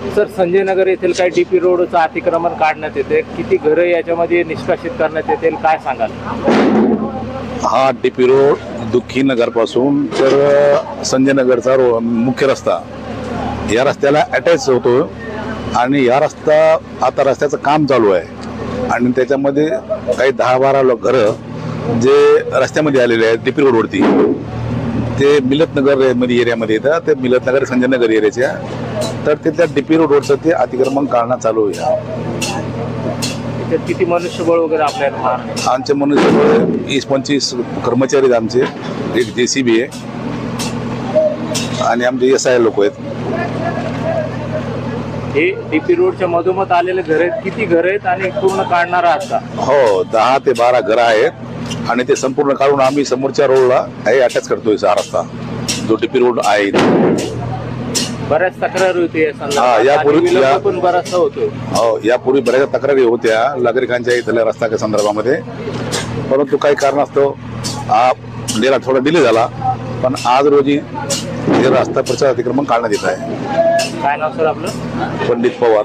Sir, Sanjay Nagar येथील काही DP रोडचं अतिक्रमण काढण्यात येते, किती घरं याच्यामध्ये निष्कासित करण्यात येतील, काय सांगाल? हा डीपी रोड दुःखी नगरपासून तर संजय नगरचा मुख्य रस्ता या रस्त्याला अटॅच होतो आणि या आता रस्त्याचं काम चालू आहे आणि त्याच्यामध्ये काही 10-12 घरं जे रस्त्यामध्ये आलेले आहेत डीपी रोडवरती, ते मिलतनगर मध्ये एरियामध्ये येतात, ते मिलतनगर संजय नगर एरियाच्या, तर ते त्या डीपी रोडवरचं ते अतिक्रमण काढणं चालू आहे. त्याच्यात किती मनुष्यबळ वगैरे आपल्याला? आमचे मनुष्यबळ 20-25 कर्मचारी आहेत आमचे, एक JCB आहे आणि आमचे SI लोक आहेत. हे डीपी रोडच्या मधोमध आलेले घर आहेत, किती घर आहेत आणि पूर्ण काढणार आहात का? हो, 10 ते 12 घरं आहेत आणि ते संपूर्ण काढून आम्ही समोरच्या रोडला अटॅच करतोय हा रस्ता जो डीपी रोड आहे. बऱ्याच तक्रारी होती या संदर्भात, यापूर्वी आणि विलंब पण बराचसा होतोय. हो, यापूर्वी बऱ्याच तक्रारी होत्या नागरिकांच्या इथल्या रस्त्याच्या संदर्भामध्ये, परंतु काही कारणास्तव हा थोडा डिले झाला, पण आज रोजी हे रस्ता प्रचार अतिक्रमण काढण्यात येत आहे. काय नाव सर आपलं? पंडित पवार.